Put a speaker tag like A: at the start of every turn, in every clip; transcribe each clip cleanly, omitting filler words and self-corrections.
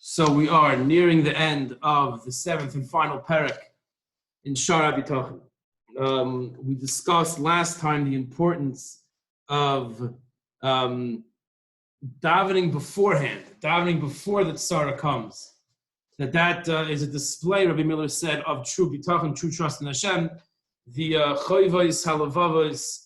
A: So we are nearing the end of the seventh and final parak in Shaar Habitachon. We discussed last time the importance of davening beforehand, davening before the tzara comes. That is a display, Rabbi Miller said, of true bitachon, true trust in Hashem. The Chovos Halevavos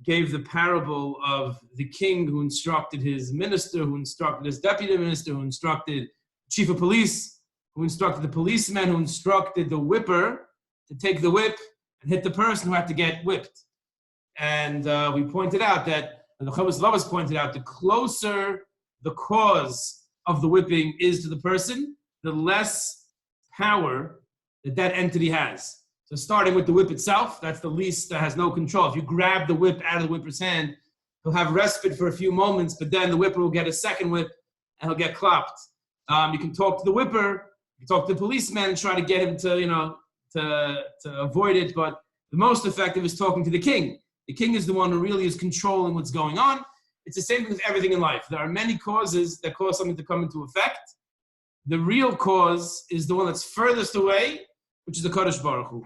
A: gave the parable of the king who instructed his minister, who instructed his deputy minister, who instructed chief of police, who instructed the policeman, who instructed the whipper to take the whip and hit the person who had to get whipped. And we pointed out that, and the Chovos Halevavos pointed out, the closer the cause of the whipping is to the person, the less power that entity has. So starting with the whip itself, that's the least that has no control. If you grab the whip out of the whipper's hand, he'll have respite for a few moments, but then the whipper will get a second whip and he'll get clapped. You can talk to the whipper, you can talk to the policeman and try to get him to avoid it, but the most effective is talking to the king. The king is the one who really is controlling what's going on. It's the same thing with everything in life. There are many causes that cause something to come into effect. The real cause is the one that's furthest away, which is the Kadosh Baruch Hu.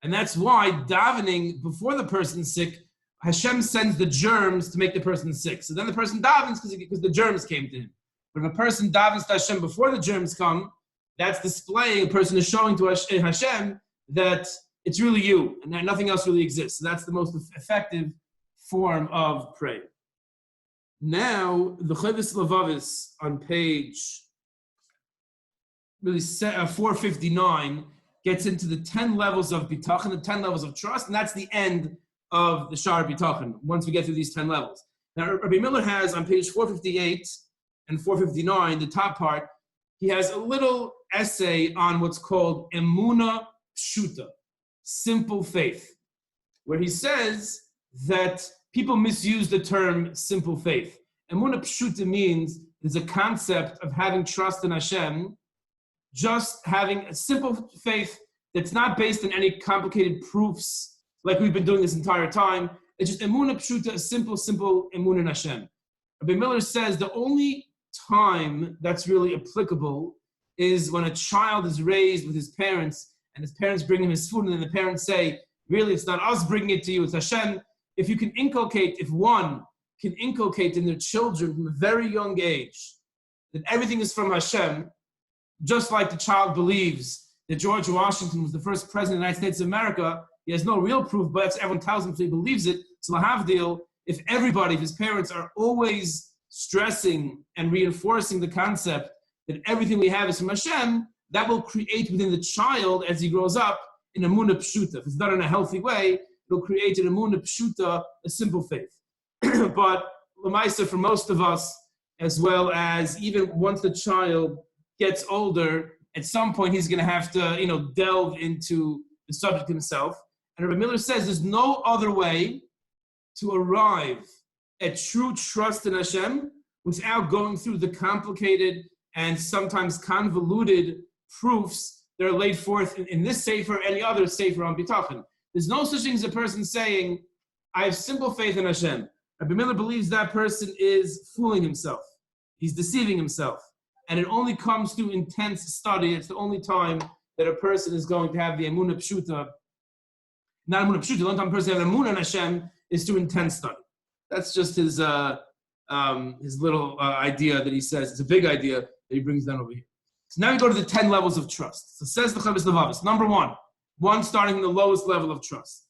A: And that's why davening before the person's sick, Hashem sends the germs to make the person sick. So then the person davens because the germs came to him. But if a person davens to Hashem before the germs come, that's displaying, a person is showing to Hashem that it's really you and that nothing else really exists. So that's the most effective form of prayer. Now, the Chovos Halevavos on page 459 gets into the 10 levels of bitachon, the 10 levels of trust, and that's the end of the Shaar Habitachon, once we get through these 10 levels. Now, Rabbi Miller has on page 458 and 459, the top part, he has a little essay on what's called Emuna Pshuta, simple faith, where he says that people misuse the term simple faith. Emuna Pshuta means there's a concept of having trust in Hashem, just having a simple faith that's not based on any complicated proofs like we've been doing this entire time. It's just Emuna Pshuta, a simple Emun in Hashem. Rabbi Miller says the only time that's really applicable is when a child is raised with his parents and his parents bring him his food and then the parents say, really, it's not us bringing it to you, it's Hashem. If one can inculcate in their children from a very young age that everything is from Hashem, just like the child believes that George Washington was the first president of the United States of America, he has no real proof, but everyone tells him so he believes it. So lahavdil, if his parents are always stressing and reinforcing the concept that everything we have is from Hashem, that will create within the child as he grows up an Emuna Pshuta. If it's done in a healthy way, it'll create an Emuna Pshuta, a simple faith. But l'maisa, for most of us, as well as even once the child gets older, at some point he's going to have to, delve into the subject himself. And Rabbi Miller says there's no other way to arrive at true trust in Hashem without going through the complicated and sometimes convoluted proofs that are laid forth in this sefer or any other sefer on bitachon. There's no such thing as a person saying, I have simple faith in Hashem. Rabbi Miller believes that person is fooling himself. He's deceiving himself. And it only comes through intense study. It's the only time that a person is going to have the Emuna Pshuta. Not Emuna Pshuta, the only time a person has Emuna in Hashem is through intense study. That's just his little idea that he says. It's a big idea that he brings down over here. So now we go to the 10 levels of trust. So says the Chovos Halevavos. Number one starting in the lowest level of trust.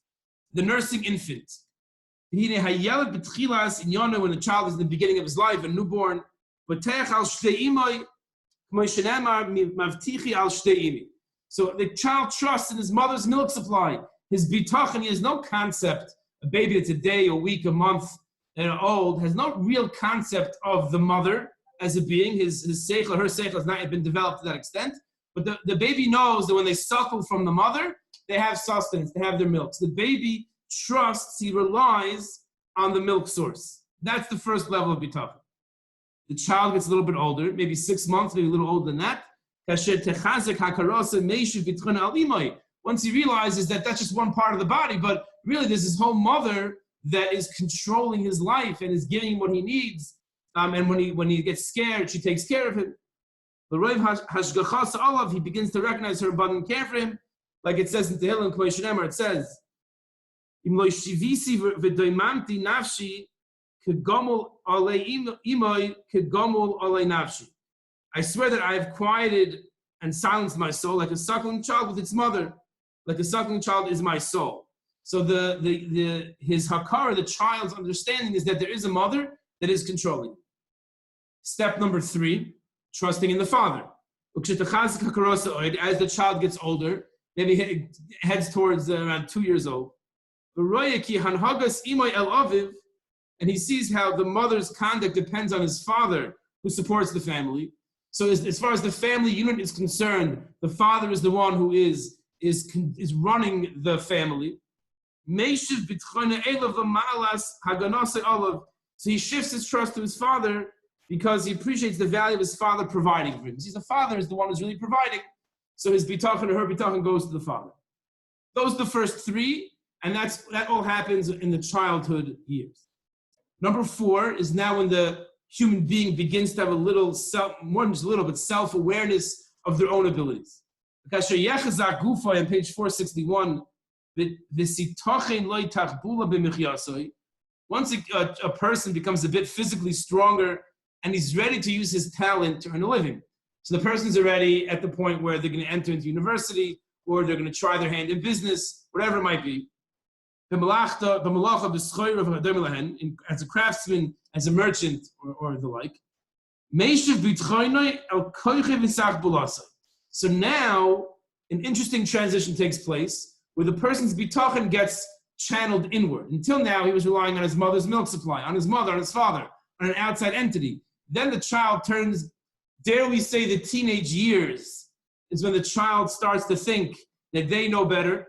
A: The nursing infant. When the child is in the beginning of his life, a newborn, so the child trusts in his mother's milk supply. His bitachon, he has no concept. A baby that's a day, a week, a month old has no real concept of the mother as a being. His seichel, her seichel has not yet been developed to that extent. But the baby knows that when they suckle from the mother, they have sustenance, they have their milk. So the baby trusts, he relies on the milk source. That's the first level of bitachon. The child gets a little bit older, maybe 6 months, maybe a little older than that. Once he realizes that that's just one part of the body, but really there's his whole mother that is controlling his life and is giving him what he needs. And when he gets scared, she takes care of him. The Rav Hashgachas Olav, he begins to recognize her abundant care for him, like it says in Tehillim K'may Shneimar. It says, "Im lo shivisi v'doimamti nafshi k'gomol alei imoi k'gomol alei nafshi." I swear that I have quieted and silenced my soul like a suckling child with its mother. Like a suckling child is my soul. So his hakara, the child's understanding, is that there is a mother that is controlling. Step number 3, trusting in the father. As the child gets older, maybe heads towards around 2 years old, and he sees how the mother's conduct depends on his father, who supports the family. So as far as the family unit is concerned, the father is the one who is running the family. So he shifts his trust to his father because he appreciates the value of his father providing for him. He sees the father is the one who's really providing. So his bitachon or her bitachon goes to the father. Those are the first 3, and that all happens in the childhood years. Number 4 is now when the human being begins to have a little more than just a little, but self-awareness of their own abilities. On page 461, once a person becomes a bit physically stronger and he's ready to use his talent to earn a living. So the person's already at the point where they're going to enter into university or they're going to try their hand in business, whatever it might be. As a craftsman, as a merchant, or the like. So now, an interesting transition takes place where the person's bitachon gets channeled inward. Until now, he was relying on his mother's milk supply, on his mother, on his father, on an outside entity. Then the child turns, dare we say, the teenage years is when the child starts to think that they know better,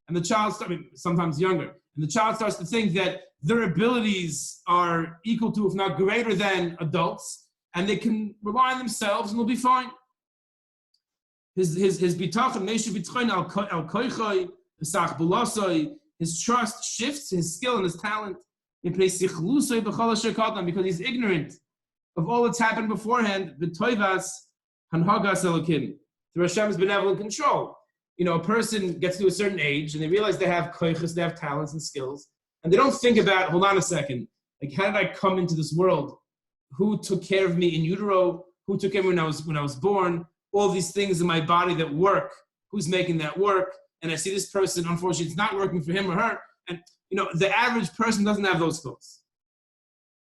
A: and the child, sometimes younger, and the child starts to think that their abilities are equal to, if not greater than, adults, and they can rely on themselves and they'll be fine. His bitachon, his trust shifts, his skill and his talent, because he's ignorant of all that's happened beforehand. Through Hashem's benevolent control. A person gets to a certain age and they realize they have koiches, they have talents and skills, and they don't think about, hold on a second, like how did I come into this world? Who took care of me in utero? Who took care of me when I was born? All these things in my body that work. Who's making that work? And I see this person, unfortunately, it's not working for him or her. And the average person doesn't have those thoughts.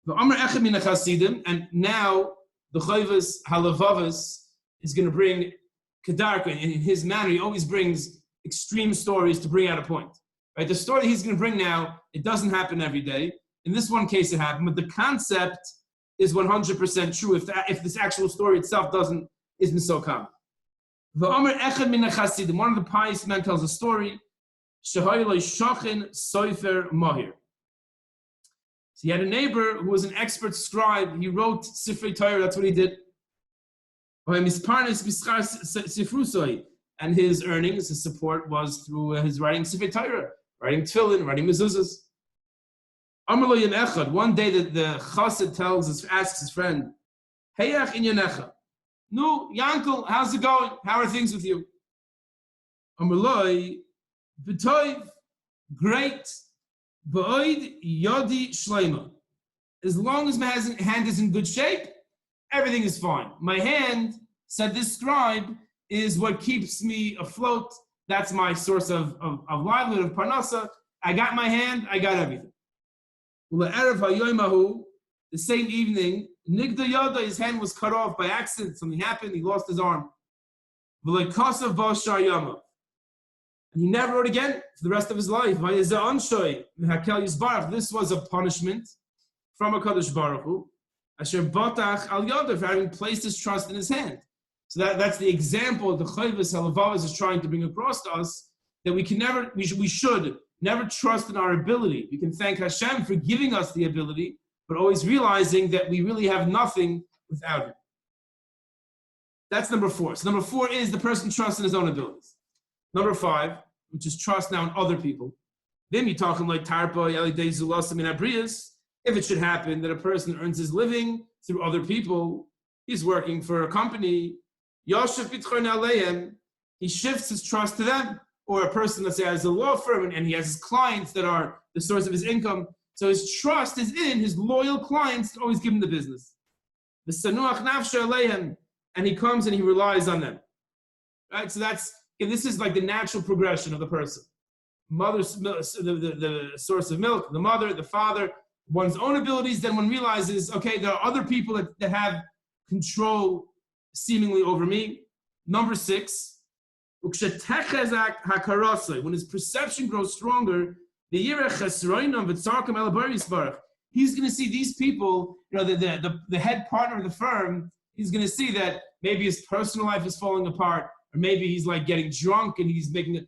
A: And now the Chovos Halevavos is going to bring Kedarka. In his manner, he always brings extreme stories to bring out a point. Right? The story he's going to bring now, it doesn't happen every day. In this one case, it happened, but the concept is 100% true if this actual story itself isn't so common. One of the pious men tells a story. So he had a neighbor who was an expert scribe. He wrote Sifrei Torah, that's what he did. And his earnings, his support was through his writing Sifrei Torah, writing tefillin, writing mezuzahs. One day the chassid asks his friend, Heyach inyanecha. No, Yankel, how's it going? How are things with you? Amaloi, b'toiv, great, b'oid yodi shleima. As long as my hand is in good shape, everything is fine. My hand, said this scribe, is what keeps me afloat. That's my source of livelihood, of parnasa. I got my hand, I got everything. The same evening, Nigda Yada, his hand was cut off by accident. Something happened, he lost his arm. And he never wrote again for the rest of his life. This was a punishment from HaKadosh Baruch Hu, Asher Batach Al Yada, for having placed his trust in his hand. So that's the example the Chovos Halevavos is trying to bring across to us, that we should never trust in our ability. We can thank Hashem for giving us the ability, but always realizing that we really have nothing without Him. That's number 4. So number 4 is the person trusts in his own abilities. Number 5, which is trust now in other people. Then you're talking like Tarpa, Yalidei Zulasim, and Abrias. If it should happen that a person earns his living through other people. He's working for a company. Yoshev Bitchon Aleim, he shifts his trust to them. Or a person, let's say, has a law firm and he has his clients that are the source of his income. So his trust is in his loyal clients to always give him the business. And he comes and he relies on them. Right? So this is like the natural progression of the person. Mother's the source of milk, the mother, the father, one's own abilities. Then one realizes, okay, there are other people that have control seemingly over me. Number 6. When his perception grows stronger, he's going to see these people, the head partner of the firm, he's going to see that maybe his personal life is falling apart, or maybe he's like getting drunk and he's making it.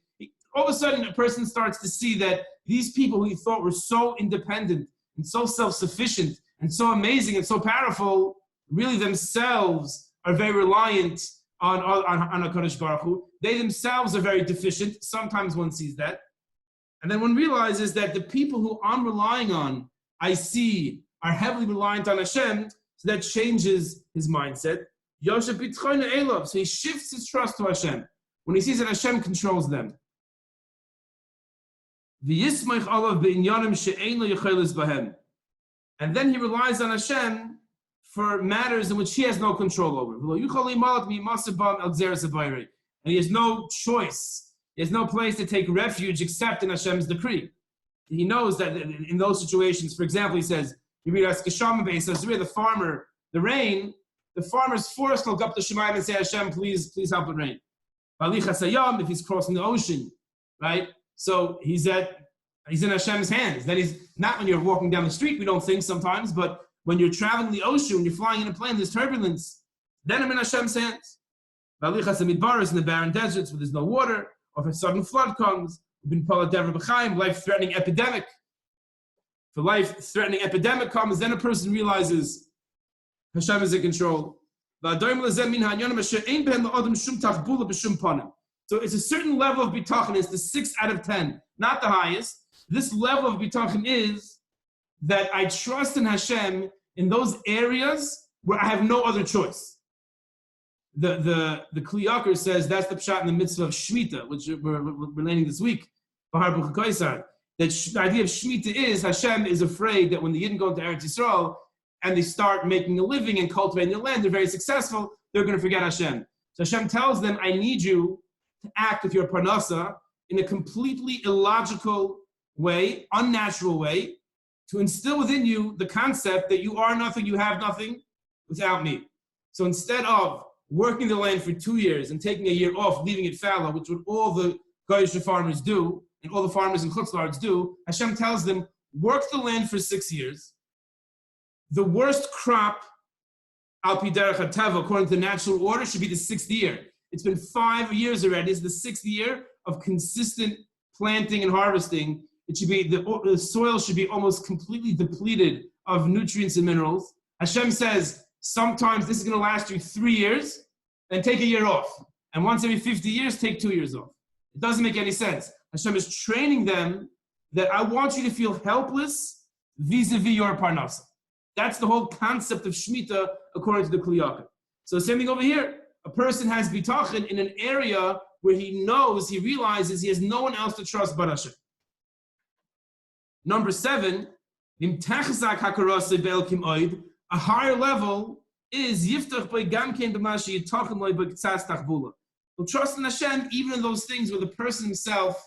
A: All of a sudden, a person starts to see that these people who he thought were so independent and so self-sufficient and so amazing and so powerful, really themselves are very reliant on HaKadosh Baruch Hu. They themselves are very deficient. Sometimes one sees that. And then one realizes that the people who I'm relying on, I see, are heavily reliant on Hashem, so that changes his mindset. Yoshev Bitchon Elov, so he shifts his trust to Hashem when he sees that Hashem controls them. And then he relies on Hashem for matters in which he has no control over. And he has no choice. He has no place to take refuge except in Hashem's decree. He knows that in those situations, for example, he says, you read the farmer, the rain, the farmer's forced to look up to Shemayim and say, Hashem, please help it rain. If he's crossing the ocean, right? So he's in Hashem's hands. That is not when you're walking down the street, we don't think sometimes, but when you're traveling the ocean, when you're flying in a plane, there's turbulence, then I'm in Hashem's hands. In the barren deserts where there's no water, or if a sudden flood comes, life-threatening epidemic. If a life-threatening epidemic comes, then a person realizes Hashem is in control. So it's a certain level of bitachon. It's the 6 out of 10, not the highest. This level of bitachon is that I trust in Hashem in those areas where I have no other choice. The Kli Yakar says that's the pshat in the mitzvah of Shemitah, which we're learning this week. That the idea of Shemitah is Hashem is afraid that when the Yidden go into Eretz Yisrael and they start making a living and cultivating their land, they're very successful, they're going to forget Hashem. So Hashem tells them, I need you to act with your parnasa in a completely illogical way, unnatural way, to instill within you the concept that you are nothing, you have nothing without me. So instead of working the land for 2 years and taking a year off, leaving it fallow, which would all the Goyish farmers do, and all the farmers in Chutz La'aretz do, Hashem tells them, work the land for 6 years. The worst crop, al pi derech hateva, according to the natural order, should be the 6th year. It's been 5 years already. It's the 6th year of consistent planting and harvesting. It should be the soil should be almost completely depleted of nutrients and minerals. Hashem says sometimes this is going to last you 3 years, then take a year off, and once every 50 years, take 2 years off. It doesn't make any sense. Hashem is training them that I want you to feel helpless vis-a-vis your parnasa. That's the whole concept of Shemitah according to the Kli Yakar. So same thing over here. A person has bitachon in an area where he realizes he has no one else to trust but Hashem. Number 7, a higher level is yiftach by gamkein b'mashi yitachon loy b'ktsas tachbula. He'll trust in Hashem even in those things where the person himself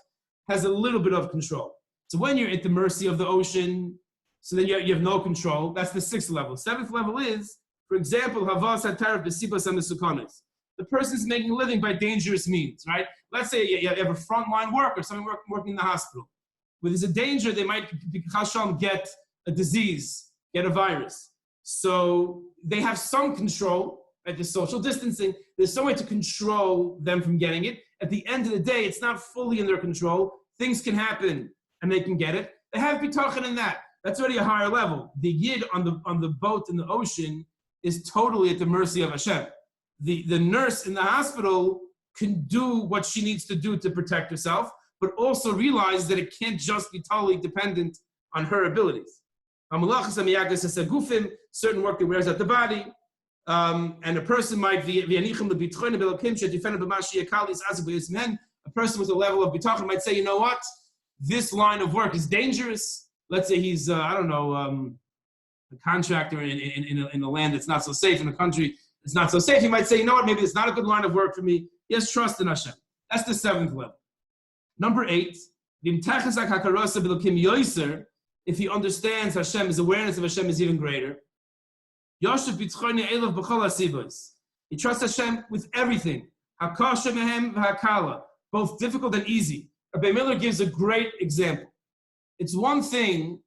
A: has a little bit of control. So when you're at the mercy of the ocean, so then you have no control. That's the 6th level. 7th level is, for example, havas hatarif b'sibas hamisukanos. The person's making a living by dangerous means, right? Let's say you have a frontline worker, someone working in the hospital. Where there's a danger, they might get a disease, get a virus. So they have some control, right? The social distancing, there's some way to control them from getting it. At the end of the day, it's not fully in their control. Things can happen and they can get it. They have bitachon in that. That's already a higher level. The yid on the boat in the ocean is totally at the mercy of Hashem. The nurse in the hospital can do what she needs to do to protect herself, but also realize that it can't just be totally dependent on her abilities. Certain work that wears out the body. And a person might a person with a level of bitachon might say, you know what, this line of work is dangerous. Let's say he's a contractor in a land that's not so safe, in a country that's not so safe. He might say, you know what, maybe it's not a good line of work for me. He has trust in Hashem. That's the 7th level. Number 8, if he understands Hashem, his awareness of Hashem is even greater. He trusts Hashem with everything, both difficult and easy. Rabbi Miller gives a great example. It's one thing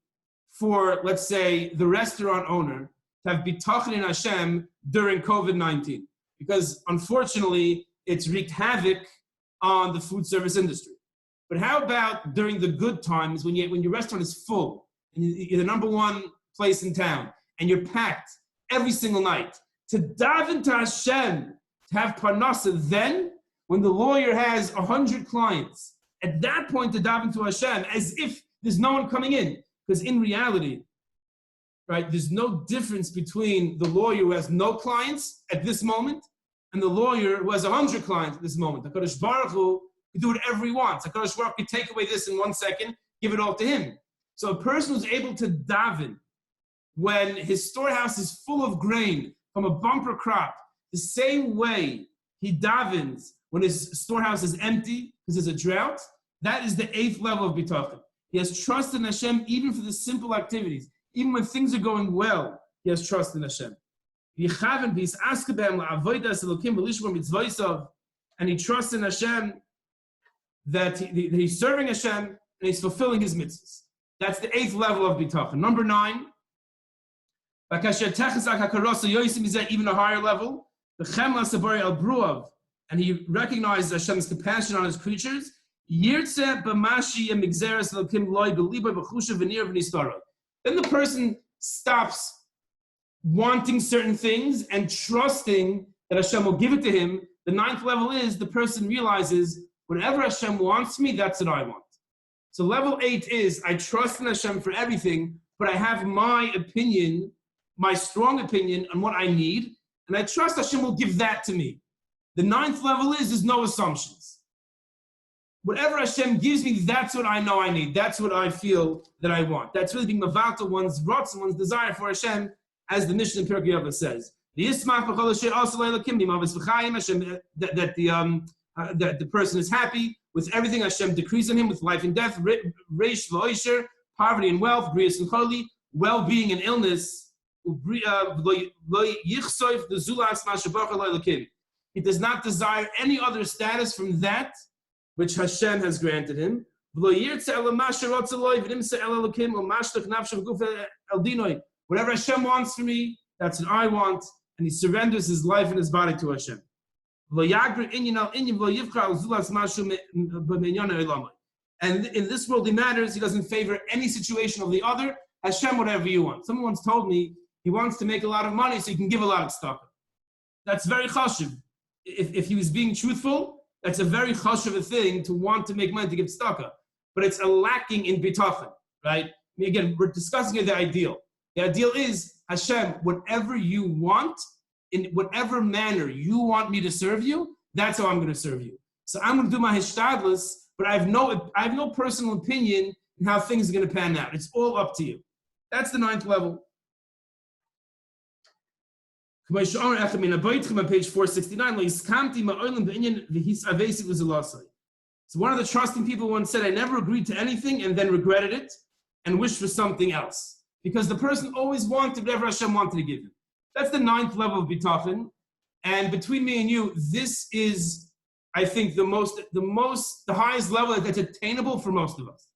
A: for, let's say, the restaurant owner to have bitachon in Hashem during COVID-19, because unfortunately it's wreaked havoc on the food service industry. But how about during the good times when your restaurant is full and you're the number one place in town and you're packed every single night, to daven to Hashem, to have parnasa then when the lawyer has 100 clients, at that point to daven to Hashem as if there's no one coming in. Because in reality, right, there's no difference between the lawyer who has no clients at this moment and the lawyer who has 100 clients at this moment. HaKadosh Baruch Hu can do whatever he wants. HaKadosh Baruch Hu can take away this in 1 second, give it all to him. So a person who's able to daven when his storehouse is full of grain from a bumper crop, the same way he davens when his storehouse is empty because there's a drought, that is the 8th level of bitachon. He has trust in Hashem even for the simple activities. Even when things are going well, he has trust in Hashem. And he trusts in Hashem that he's serving Hashem and he's fulfilling his mitzvahs. That's the 8th level of bitachon. Number 9, even a higher level, and he recognizes Hashem's compassion on his creatures. Then the person stops wanting certain things and trusting that Hashem will give it to him. The 9th level is the person realizes whatever Hashem wants me, that's what I want. So level 8 is I trust in Hashem for everything, but I have my opinion, my strong opinion on what I need, and I trust Hashem will give that to me. The 9th level is there's no assumptions. Whatever Hashem gives me, that's what I know I need. That's what I feel that I want. That's really being mavalta one's rots and one's desire for Hashem, as the Mishnah in Pirkei Avos says. That the person is happy with everything Hashem decrees on him, with life and death, reish v'oisher, poverty and wealth, brias and choli, well-being and illness. He does not desire any other status from that which Hashem has granted him. Whatever Hashem wants from me, that's what I want, and he surrenders his life and his body to Hashem. And in this world, he matters. He doesn't favor any situation of the other. Hashem, whatever you want. Someone once told me he wants to make a lot of money so he can give a lot of tzedakah. That's very chashuv. If he was being truthful, that's a very chashuv thing to want to make money to give tzedakah. But it's a lacking in bitachon, right? Again, we're discussing the ideal. The ideal is, Hashem, whatever you want, in whatever manner you want me to serve you, that's how I'm going to serve you. So I'm going to do my hishtadlus, but I have no personal opinion in how things are going to pan out. It's all up to you. That's the 9th level. On page 469, so one of the trusting people once said, I never agreed to anything and then regretted it and wished for something else. Because the person always wanted whatever Hashem wanted to give him. That's the 9th level of bitachon. And between me and you, this is, I think, the highest level that's attainable for most of us.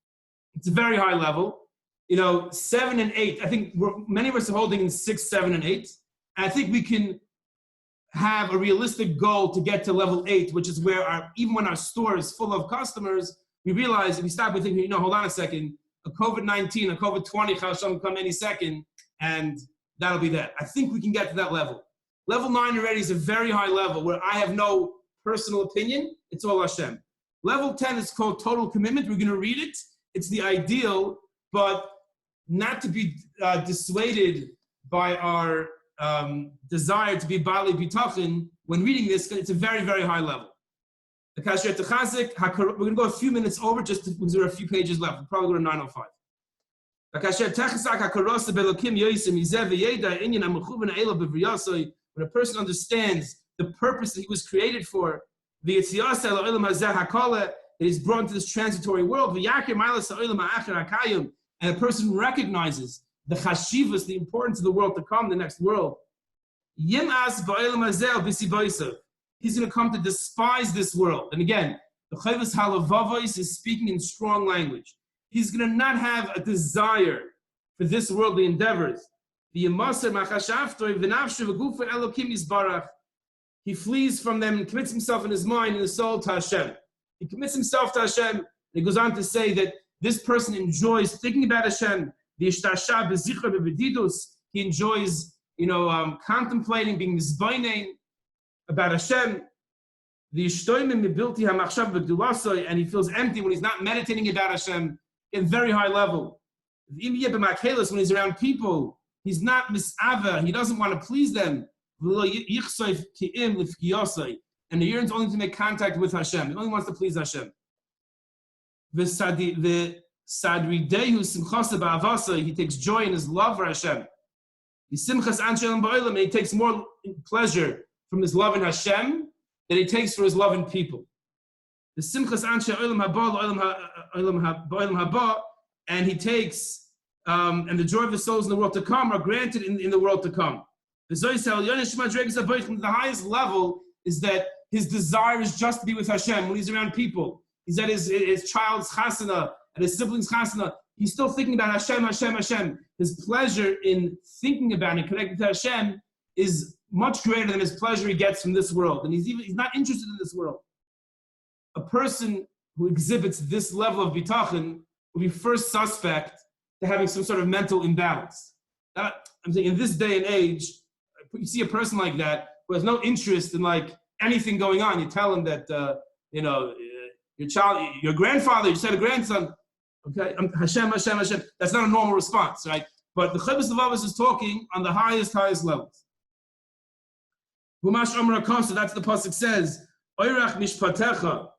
A: It's a very high level. 7 and 8, I think many of us are holding in 6, 7, and 8. And I think we can have a realistic goal to get to level 8, which is where even when our store is full of customers, we realize if we stop and think, hold on a second, a COVID-19, a COVID-20, Hashem will come any second, and that'll be that. I think we can get to that level. Level 9 already is a very high level where I have no personal opinion. It's all Hashem. Level 10 is called total commitment. We're going to read it. It's the ideal, but not to be dissuaded by our desire to be Bali Bitachon. When reading this, it's a very, very high level. We're going to go a few minutes over just because there are a few pages left. We'll probably go to 905. When a person understands the purpose that he was created for, that he's brought into this transitory world, and a person recognizes the chashivas, the importance of the world to come, the next world, he's going to come to despise this world. And again, the Chovos Halevavos is speaking in strong language. He's going to not have a desire for this worldly endeavors. He flees from them and commits himself in his mind and his soul to Hashem. He commits himself to Hashem, and he goes on to say that this person enjoys thinking about Hashem. He enjoys, contemplating, being mizbanein about Hashem. And he feels empty when he's not meditating about Hashem at a very high level. When he's around people, he's not misava, he doesn't want to please them. And he yearns only to make contact with Hashem. He only wants to please Hashem. He takes joy in his love for Hashem. And he takes more pleasure from his love in Hashem than he takes for his love in people. And he takes, and the joy of the souls in the world to come are granted in the world to come. The highest level is that his desire is just to be with Hashem. When he's around people, he's at his child's chasana, at his sibling's chasana, he's still thinking about Hashem, Hashem, Hashem. His pleasure in thinking about and connecting to Hashem is much greater than his pleasure he gets from this world. And he's not interested in this world. A person who exhibits this level of bitachon will be first suspect to having some sort of mental imbalance. I'm saying in this day and age, you see a person like that who has no interest in anything going on. You tell him that your child, your grandfather, you said a grandson, okay, Hashem, Hashem, Hashem. That's not a normal response, right? But the Chovos Halevavos is talking on the highest levels. Humash Amar Akosa, that's the pasuk says, Oirach mishpatecha,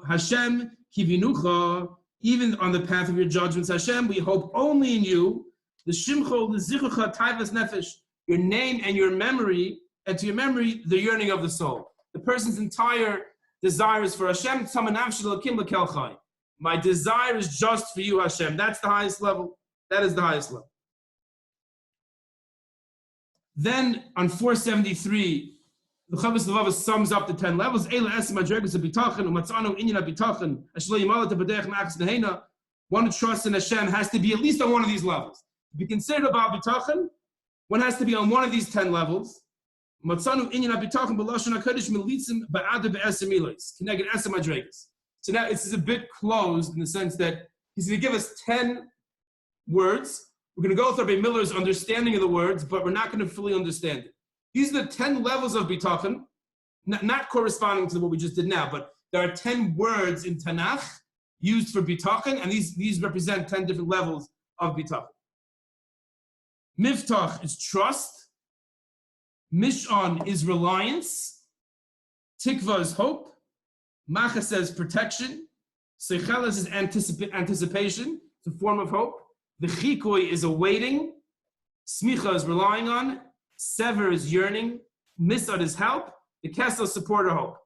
A: Hashem kivinucha. Even on the path of your judgments, Hashem, we hope only in you. The shimcho, the zichucha, taivas nefesh, your name and your memory, and to your memory, the yearning of the soul. The person's entire desire is for Hashem. My desire is just for you, Hashem. That's the highest level. That is the highest level. Then on 473, the Chovos Halevavos sums up the 10 levels. One who trusts in Hashem has to be at least on one of these levels. To be considered about bitachon, one has to be on one of these 10 levels. So now this is a bit closed in the sense that he's going to give us 10 words. We're going to go through Rabbi Miller's understanding of the words, but we're not going to fully understand it. These are the 10 levels of bitachon, not corresponding to what we just did now, but there are 10 words in Tanakh used for bitachon, and these represent 10 different levels of bitachon. Miftach is trust. Mishon is reliance. Tikva is hope. Macha says protection. Seicheles is anticipation. It's a form of hope. The chikoi is awaiting. Smicha is relying on. Sever is yearning. Misad is help. The kesel is support or hope.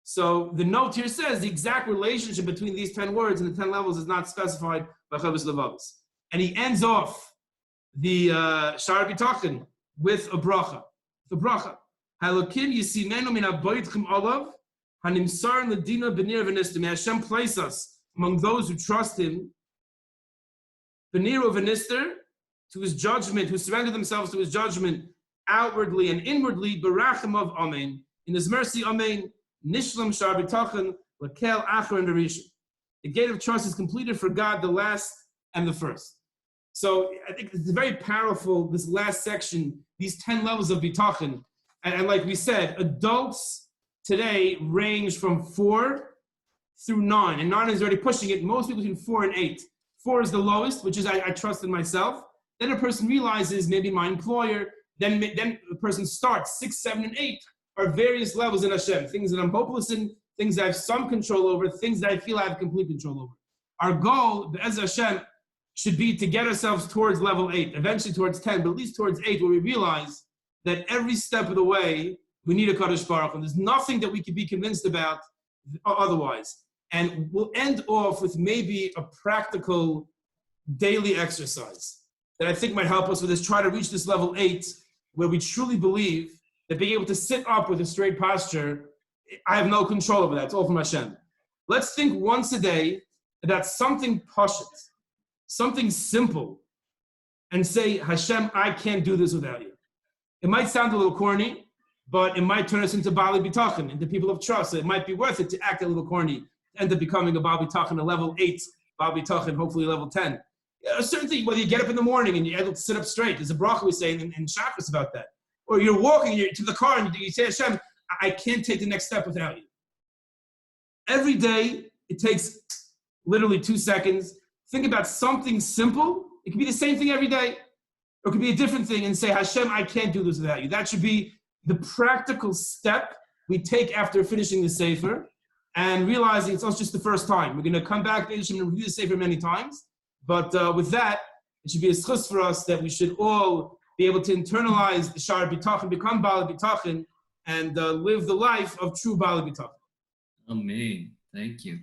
A: So the note here says the exact relationship between these 10 words and the 10 levels is not specified by Chovos Halevavos. And he ends off the Shaar Habitachon with a bracha. The bracha. Halokim yisimenu min haboitchim olav hanimsar ledina b'nir v'nistim. May Hashem place us among those who trust Him, b'nir v'nister, to His judgment, who surrender themselves to His judgment outwardly and inwardly. Barachim of Amen. In His mercy, Amen. Nishlam Shaar Habitachon l'kel achar and derishon. The gate of trust is completed for God, the last and the first. So I think it's very powerful, this last section, these 10 levels of bitachon. And like we said, adults today range from 4 through 9. And 9 is already pushing it, most people between 4 and 8. 4 is the lowest, which is I trust in myself. Then a person realizes maybe my employer. Then the person starts 6, 7, and 8 are various levels in Hashem. Things that I'm hopeless in, things that I have some control over, things that I feel I have complete control over. Our goal, Be'ez Hashem, should be to get ourselves towards level 8, eventually towards 10, but at least towards 8, where we realize that every step of the way, we need a Kadosh Baruch Hu. And there's nothing that we could be convinced about otherwise. And we'll end off with maybe a practical daily exercise that I think might help us with this. Try to reach this level 8, where we truly believe that being able to sit up with a straight posture, I have no control over that. It's all from Hashem. Let's think once a day about something pashut, something simple, and say, Hashem, I can't do this without you. It might sound a little corny, but it might turn us into Bali Bitachon, into people of trust. So it might be worth it to act a little corny, end up becoming a Bali Bitachon, a level 8 Bali Bitachon, hopefully level 10. A certain thing, whether you get up in the morning and you're able to sit up straight, there's a bracha we say in Shabbos about that. Or you're walking to the car and you say, Hashem, I can't take the next step without you. Every day, it takes literally 2 seconds. Think about something simple. It can be the same thing every day. Or it could be a different thing and say, Hashem, I can't do this without you. That should be the practical step we take after finishing the Sefer and realizing it's not just the first time. We're going to come back and review the Sefer many times. But with that, it should be a schus for us that we should all be able to internalize the Shaar Habitachon, become Bali Bitachon, and live the life of true Bali Bitachon.
B: Amen. Thank you.